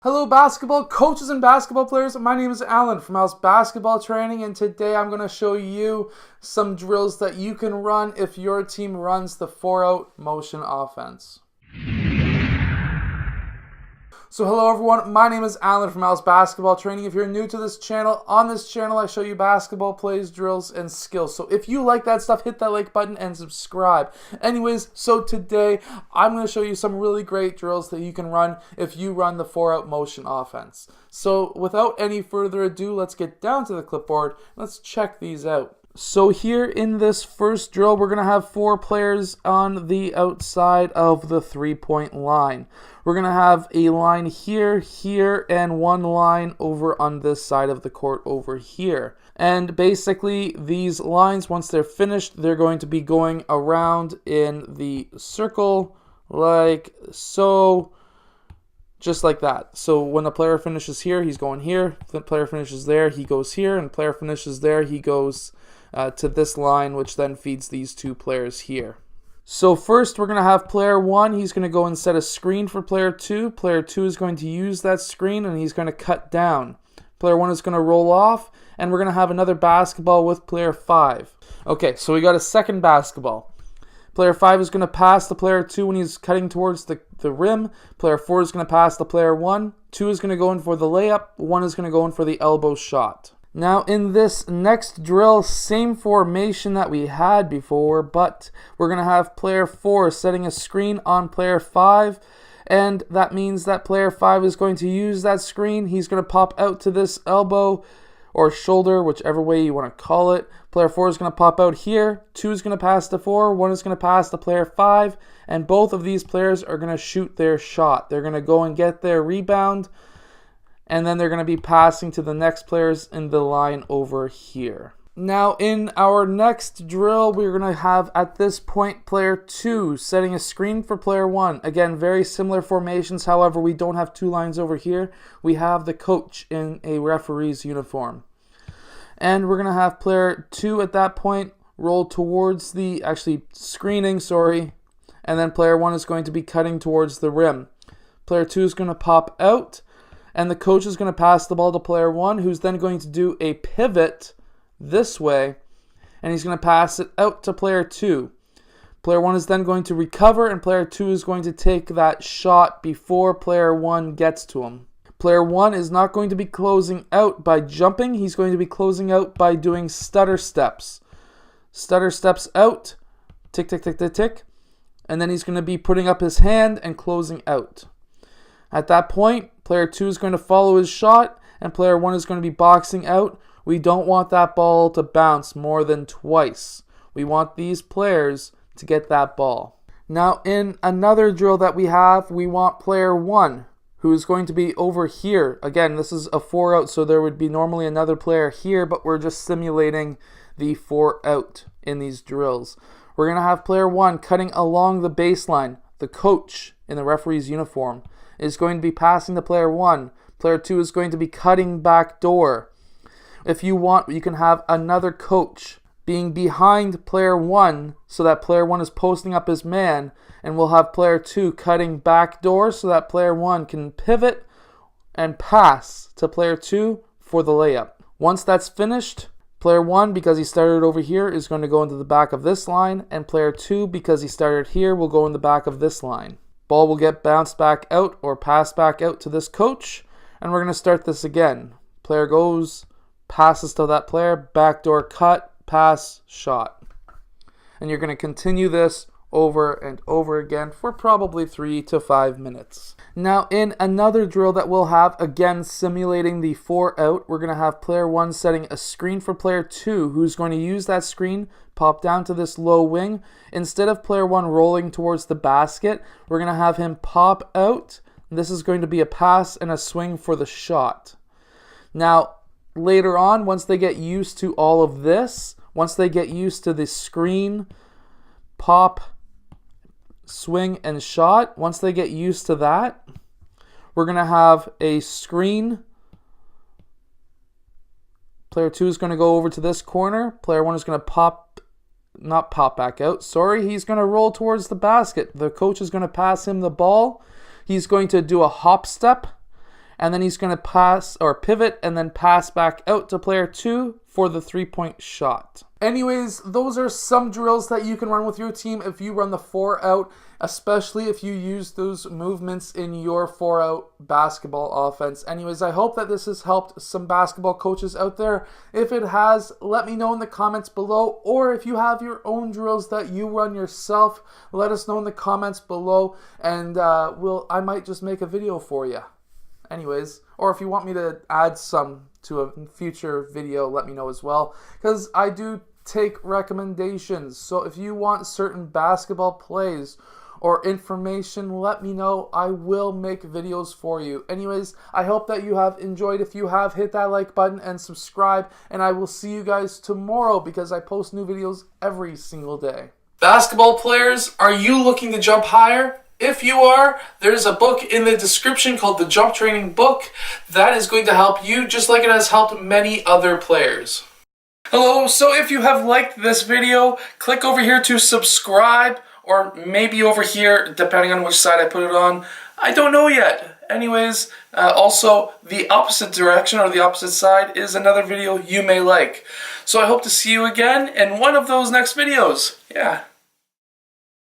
Hello basketball coaches and basketball players, my name is Alan from House Basketball Training, and today I'm going to show you some drills that you can run if your team runs the 4-out motion offense. So hello everyone, my name is Alan from House Basketball Training. If you're new to this channel, on this channel I show you basketball plays, drills, and skills. So if you like that stuff, hit that like button and subscribe. Anyways, so today I'm going to show you some really great drills that you can run if you run the 4-out motion offense. So without any further ado, let's get down to the clipboard. Let's check these out. So here in this first drill, we're going to have 4 players on the outside of the 3-point line. We're going to have a line here, here, and one line over on this side of the court over here. And basically, these lines, once they're finished, they're going to be going around in the circle like so. Just like that. So when the player finishes here, he's going here. If the player finishes there, he goes here. And the player finishes there, he goes to this line, which then feeds these 2 players here. So first, we're going to have player 1. He's going to go and set a screen for player 2. Player 2 is going to use that screen, and he's going to cut down. Player 1 is going to roll off, and we're going to have another basketball with player 5. Okay, so we got a second basketball. Player 5 is going to pass to player 2 when he's cutting towards the rim. Player 4 is going to pass to player 1. 2 is going to go in for the layup. 1 is going to go in for the elbow shot. Now in this next drill, same formation that we had before, but we're going to have player 4 setting a screen on player 5. And that means that player 5 is going to use that screen. He's going to pop out to this elbow or shoulder, whichever way you want to call it. Player 4 is going to pop out here. 2 is going to pass to 4. 1 is going to pass to player 5. And both of these players are going to shoot their shot. They're going to go and get their rebound. And then they're going to be passing to the next players in the line over here. Now in our next drill, we're going to have at this point player 2 setting a screen for player 1. Again, very similar formations. However, we don't have 2 lines over here. We have the coach in a referee's uniform. And we're going to have player 2 at that point roll towards the, screening, and then player 1 is going to be cutting towards the rim. Player 2 is going to pop out, and the coach is going to pass the ball to player 1, who's then going to do a pivot this way, and he's going to pass it out to player 2. Player 1 is then going to recover, and player 2 is going to take that shot before player 1 gets to him. Player 1 is not going to be closing out by jumping. He's going to be closing out by doing stutter steps. Stutter steps out, tick, tick, tick, tick, tick, and then he's going to be putting up his hand and closing out. At that point, player 2 is going to follow his shot, and player 1 is going to be boxing out. We don't want that ball to bounce more than twice. We want these players to get that ball. Now, in another drill that we have, we want player 1, who is going to be over here. Again, this is a 4-out, so there would be normally another player here, but we're just simulating the 4-out in these drills. We're going to have player 1 cutting along the baseline. The coach in the referee's uniform is going to be passing to player 1. Player 2 is going to be cutting back door. If you want, you can have another coach being behind player 1 so that player 1 is posting up his man, and we'll have player 2 cutting back door so that player 1 can pivot and pass to player 2 for the layup. Once that's finished, player 1, because he started over here, is going to go into the back of this line, and player 2, because he started here, will go in the back of this line. Ball will get bounced back out or passed back out to this coach, and we're going to start this again. Player goes, passes to that player, backdoor cut, pass, shot. And you're going to continue this over and over again for probably 3 to 5 minutes. Now in another drill that we'll have, again simulating the 4-out, we're going to have player 1 setting a screen for player 2, who's going to use that screen, pop down to this low wing. Instead of player 1 rolling towards the basket, we're going to have him pop out. This is going to be a pass and a swing for the shot. Now later on, once they get used to all of this, once they get used to the screen, pop, swing, and shot, once they get used to that, we're going to have a screen. Player 2 is going to go over to this corner. Player 1 is going to not pop back out. He's going to roll towards the basket. The coach is going to pass him the ball. He's going to do a hop step, and then he's going to pass or pivot and then pass back out to player 2 for the 3-point shot. Anyways, those are some drills that you can run with your team if you run the 4-out, especially if you use those movements in your 4-out basketball offense. Anyways, I hope that this has helped some basketball coaches out there. If it has, let me know in the comments below, or if you have your own drills that you run yourself, let us know in the comments below, and I might just make a video for you. Anyways, or if you want me to add some to a future video, let me know as well, because I do take recommendations. So if you want certain basketball plays or information, let me know. I will make videos for you. Anyways, I hope that you have enjoyed. If you have, hit that like button and subscribe, and I will see you guys tomorrow because I post new videos every single day. Basketball players, are you looking to jump higher? If you are, there's a book in the description called the Jump Training Book that is going to help you just like it has helped many other players. Hello, so if you have liked this video, click over here to subscribe, or maybe over here, depending on which side I put it on. I don't know yet. Anyways, also the opposite direction or the opposite side is another video you may like. So I hope to see you again in one of those next videos. Yeah.